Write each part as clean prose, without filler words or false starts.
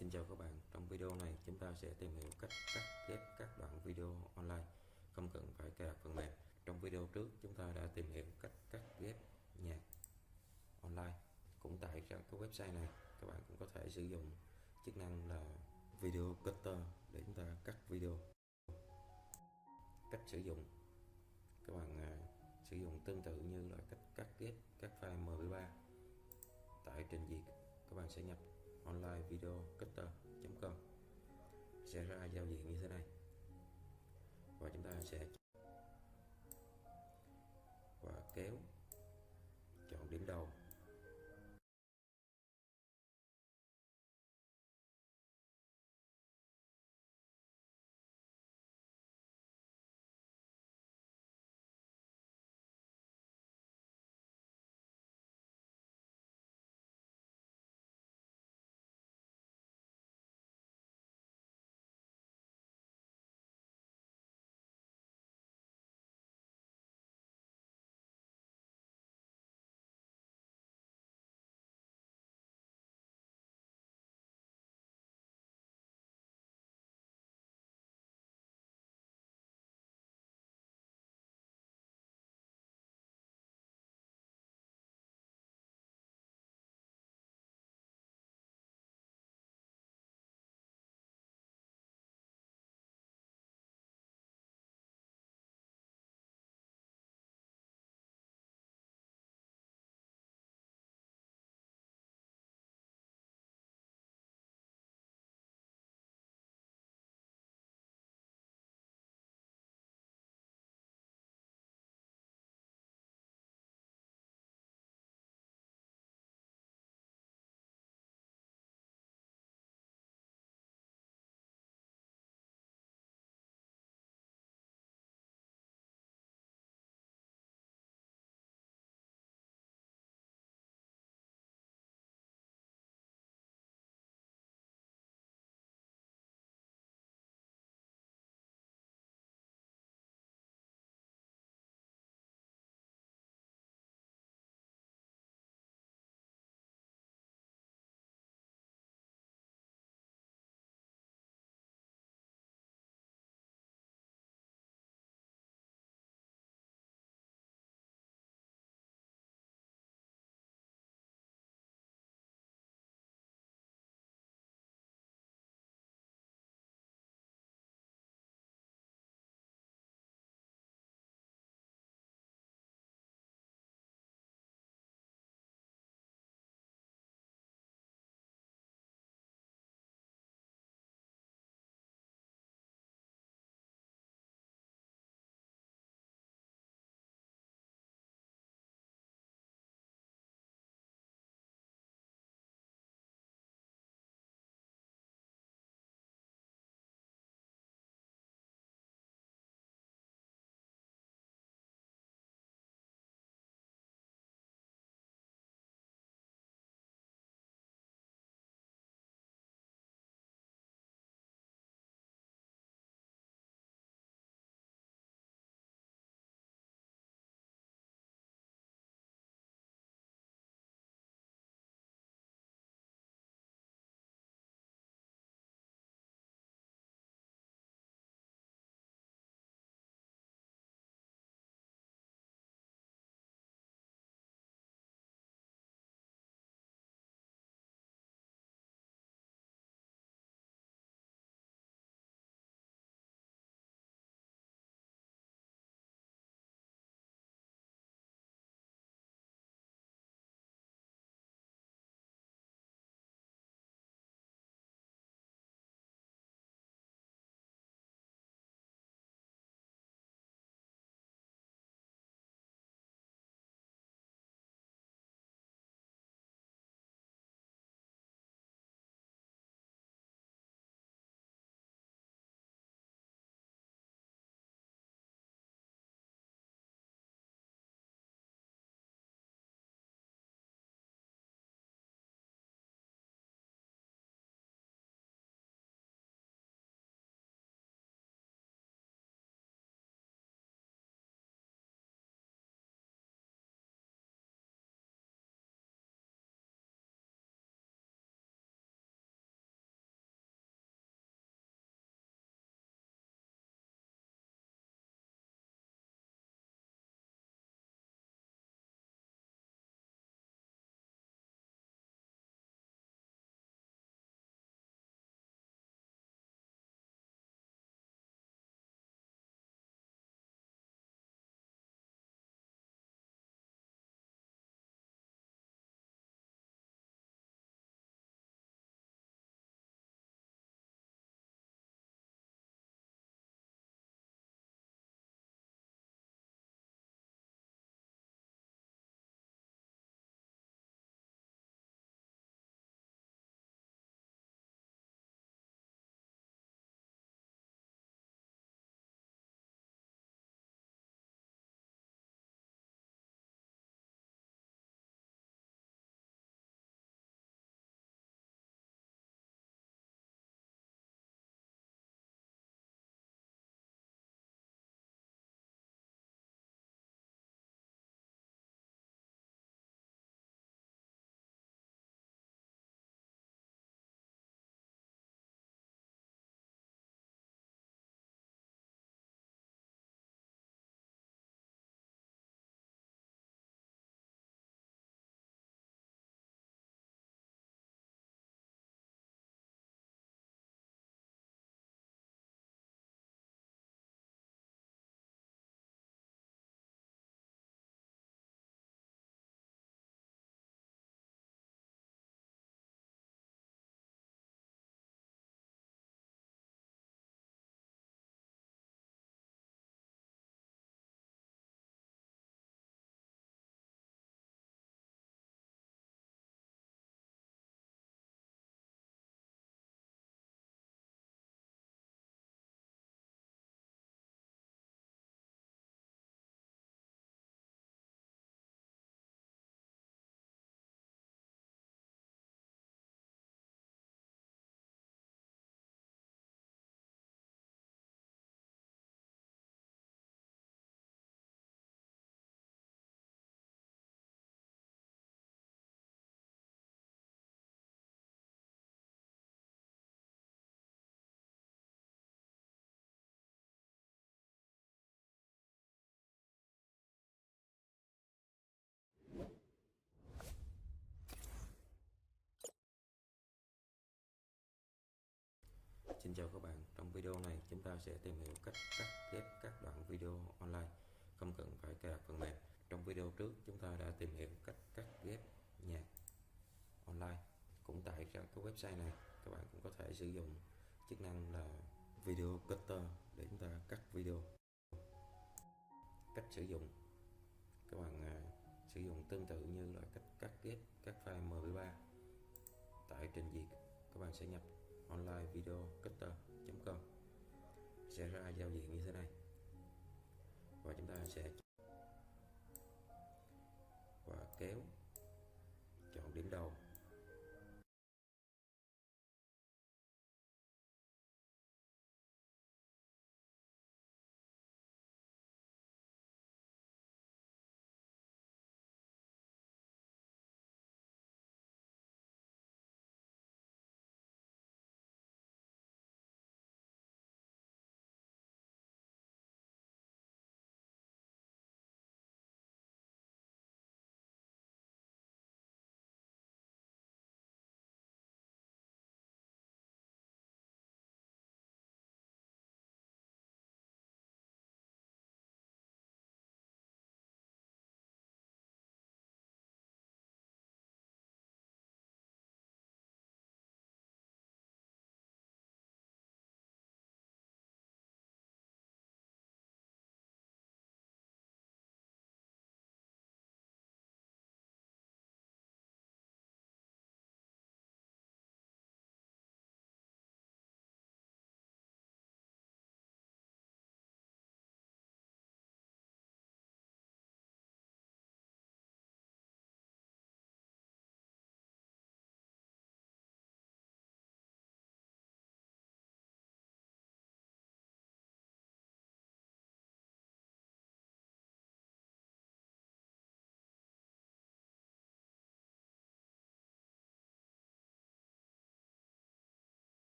Xin chào các bạn, trong video này chúng ta sẽ tìm hiểu cách cắt ghép các đoạn video online không cần phải cài đặt phần mềm. Trong video trước chúng ta đã tìm hiểu cách cắt ghép nhạc online. Cũng tại cái website này các bạn cũng có thể sử dụng chức năng là Video Cutter để chúng ta cắt video. Cách sử dụng, các bạn sử dụng tương tự như là cách cắt ghép các file MP3. Tại trình duyệt các bạn sẽ nhập online video cutter.com, sẽ ra giao diện như thế này và chúng ta sẽ kéo, chọn điểm đầu, Xin chào các bạn, trong video này chúng ta sẽ tìm hiểu cách cắt ghép các đoạn video online không cần phải cài đặt phần mềm. Trong video trước chúng ta đã tìm hiểu cách cắt ghép nhạc online. Cũng tại cái website này các bạn cũng có thể sử dụng chức năng là Video Cutter để chúng ta cắt video. Cách sử dụng: các bạn sử dụng tương tự như là cách cắt ghép các file MP3. Tại trình duyệt các bạn sẽ nhập onlinevideocutter.com, sẽ ra giao diện như thế này và chúng ta sẽ kéo, chọn điểm đầu,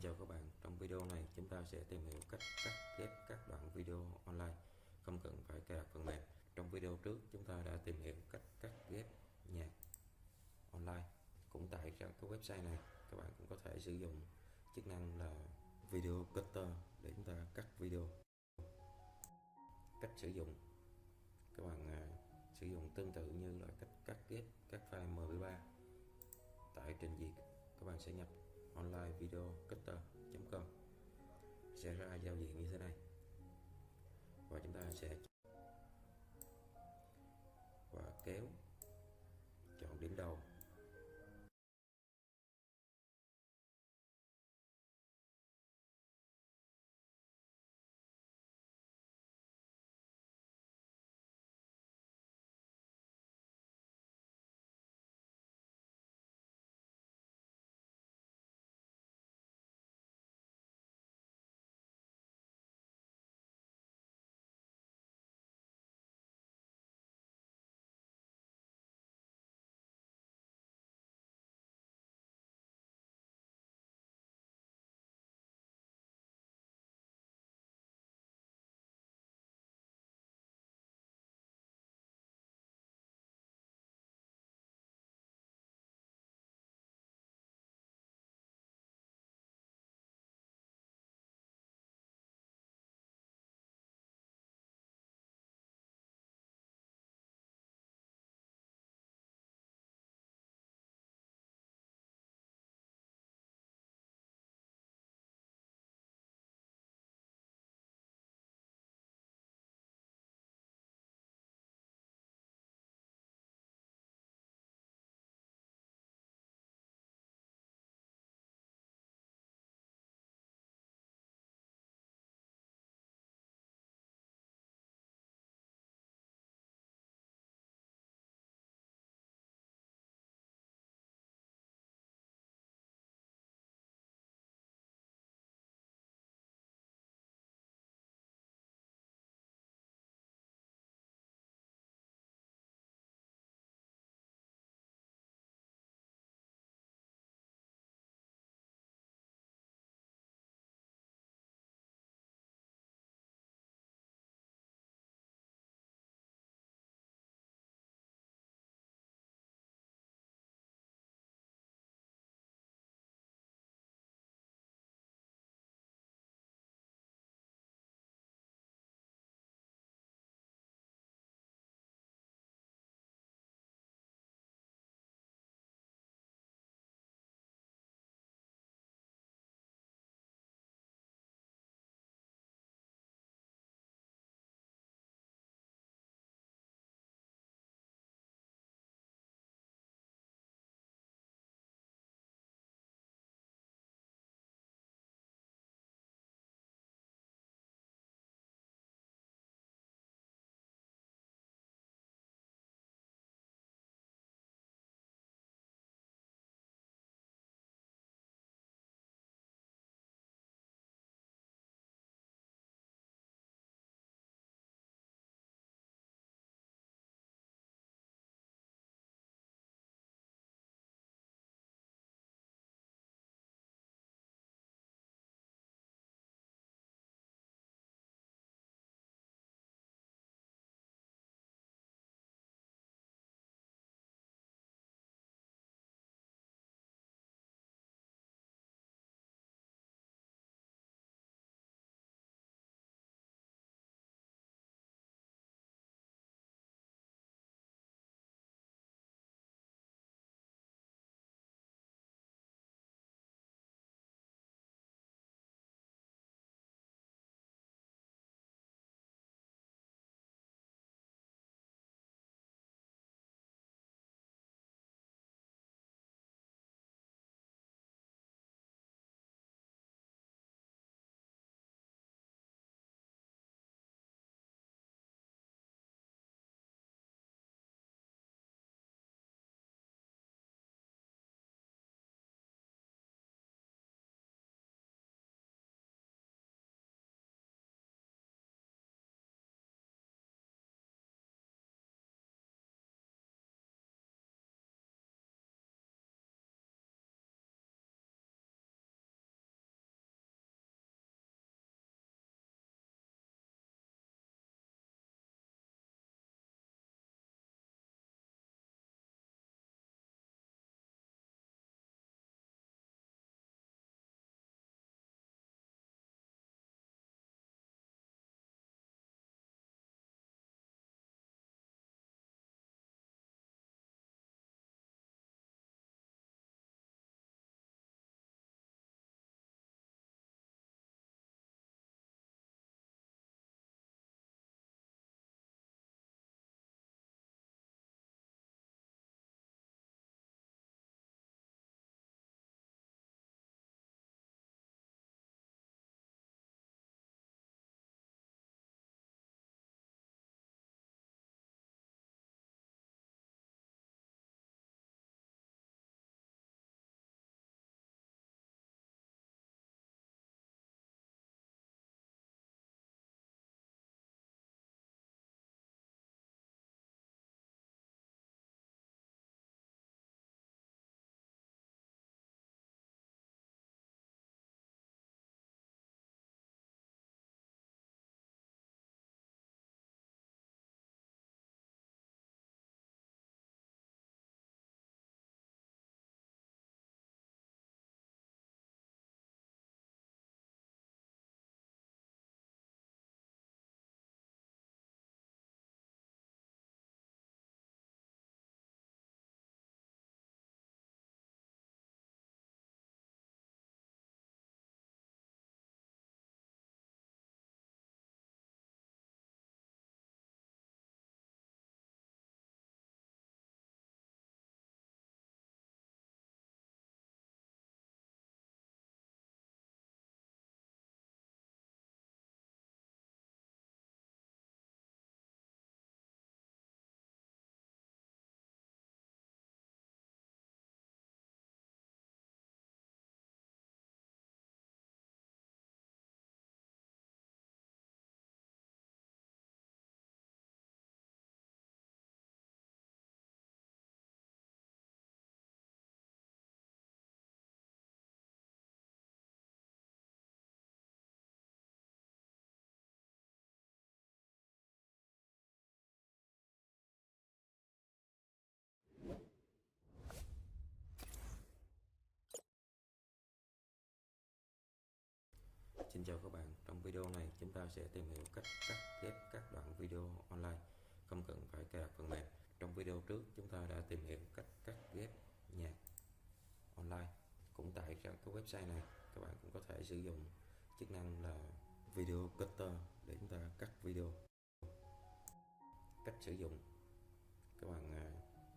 chào các bạn, trong video này chúng ta sẽ tìm hiểu cách cắt ghép các đoạn video online không cần phải cài đặt phần mềm. Trong video trước chúng ta đã tìm hiểu cách cắt ghép nhạc online. Cũng tại ra cái website này các bạn cũng có thể sử dụng chức năng là video cutter để chúng ta cắt video. Cách sử dụng các bạn sử dụng tương tự như là cách cắt ghép các file MP3. Tại trình duyệt các bạn sẽ nhập online video cutter.com, sẽ ra giao diện như thế này và chúng ta sẽ kéo, chọn điểm đầu, Xin chào các bạn, trong video này chúng ta sẽ tìm hiểu cách cắt ghép các đoạn video online không cần phải cài đặt phần mềm. Trong video trước chúng ta đã tìm hiểu cách cắt ghép nhạc online. Cũng tại cái website này các bạn cũng có thể sử dụng chức năng là Video Cutter để chúng ta cắt video. Cách sử dụng, các bạn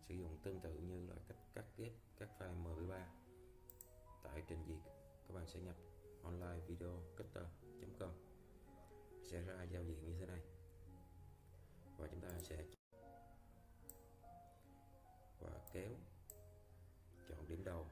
sử dụng tương tự như là cách cắt ghép các file MP3. Tại trình duyệt các bạn sẽ nhập online video cutter.com, sẽ ra giao diện như thế này và chúng ta sẽ kéo, chọn điểm đầu,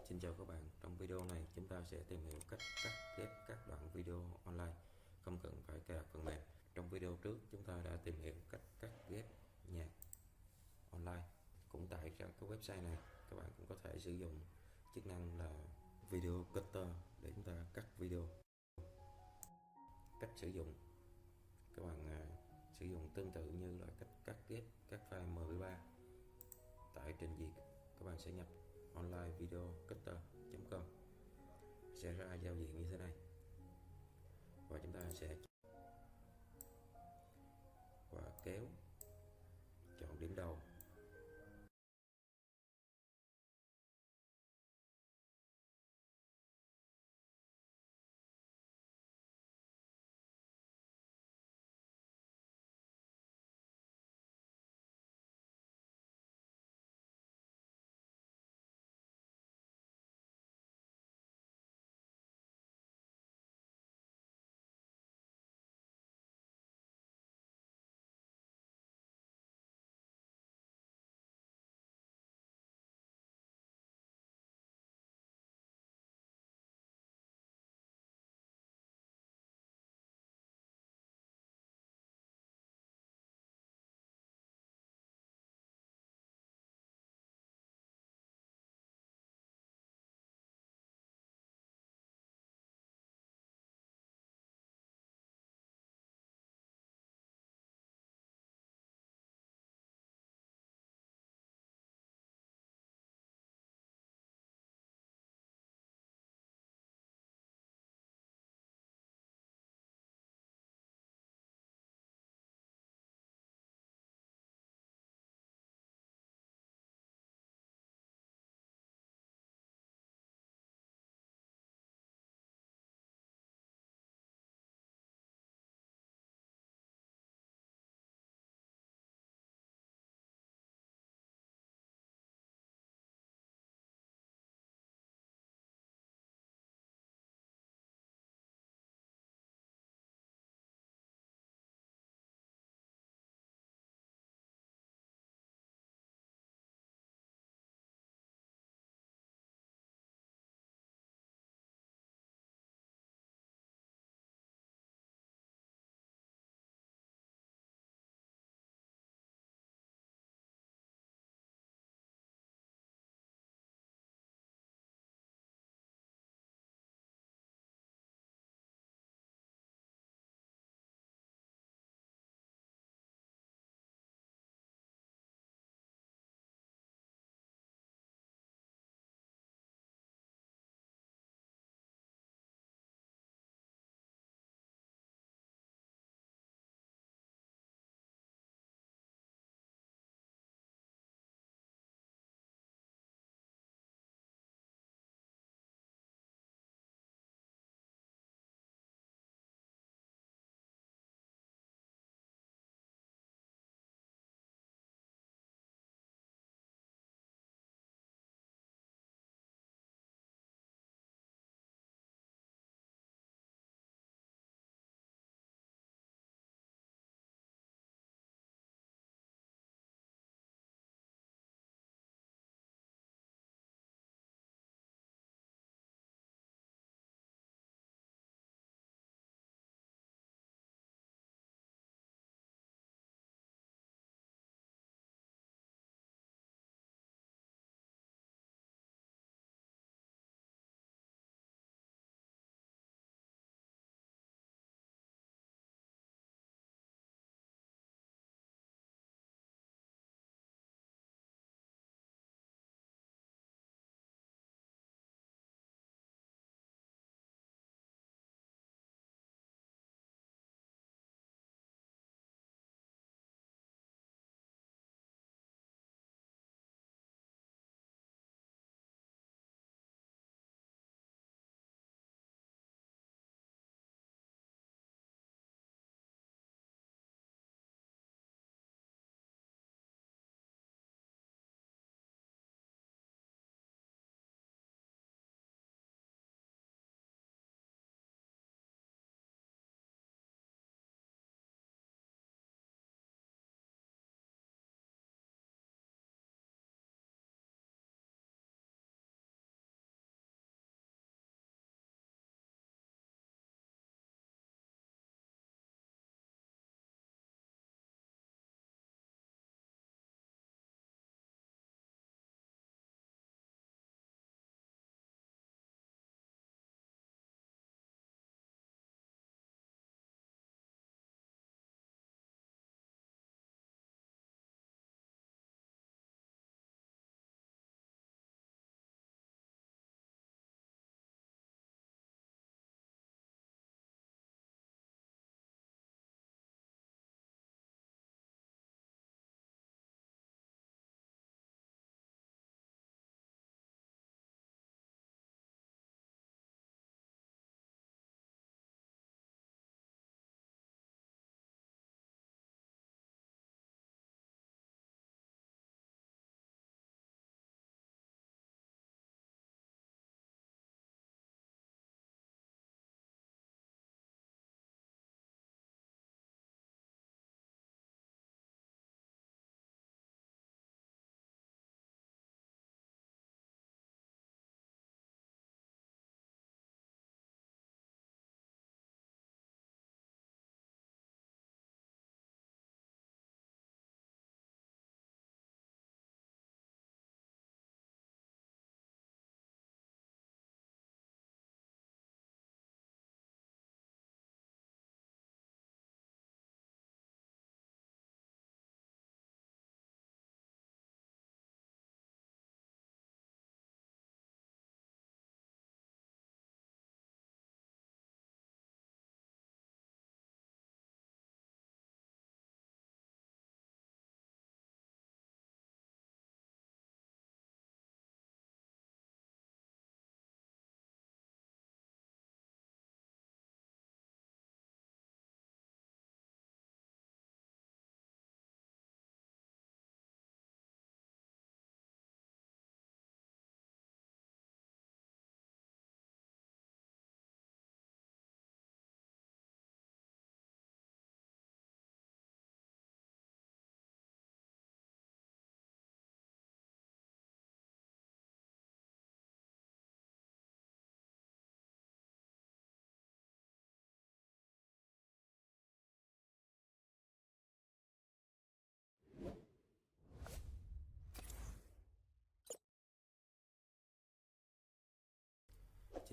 Xin chào các bạn, trong video này chúng ta sẽ tìm hiểu cách cắt ghép các đoạn video online không cần phải cài đặt phần mềm. Trong video trước chúng ta đã tìm hiểu cách cắt ghép nhạc online. Cũng tại cái website này các bạn cũng có thể sử dụng chức năng là video cutter để chúng ta cắt video. Cách sử dụng, các bạn sử dụng tương tự như là cách cắt ghép các file MP3. Tại trình duyệt các bạn sẽ nhập online video cutter.com, sẽ ra giao diện như thế này và chúng ta sẽ kéo, chọn điểm đầu,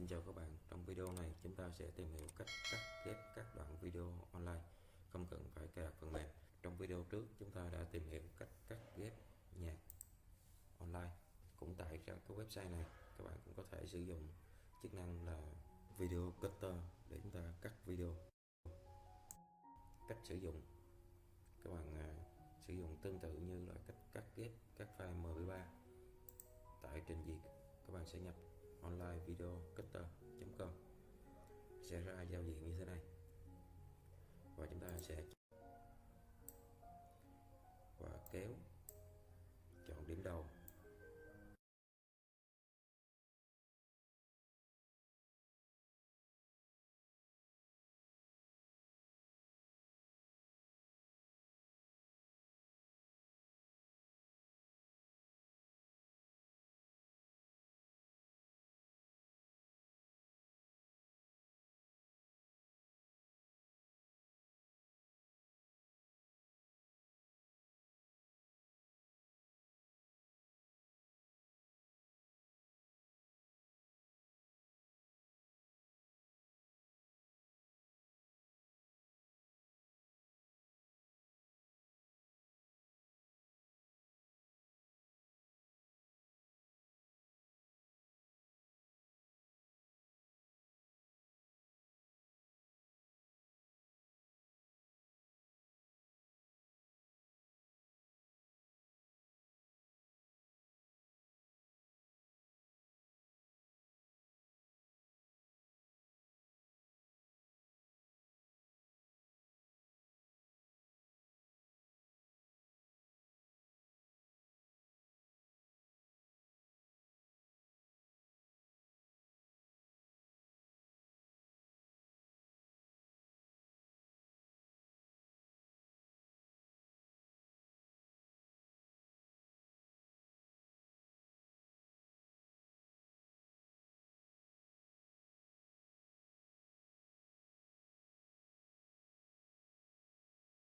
Xin chào các bạn, trong video này chúng ta sẽ tìm hiểu cách cắt ghép các đoạn video online không cần phải cài đặt phần mềm. Trong video trước chúng ta đã tìm hiểu cách cắt ghép nhạc online. Cũng tại cái website này các bạn cũng có thể sử dụng chức năng là video cutter để chúng ta cắt video. Cách sử dụng, các bạn sử dụng tương tự như là cách cắt ghép các file MP3. Tại trình duyệt các bạn sẽ nhập online video cutter.com.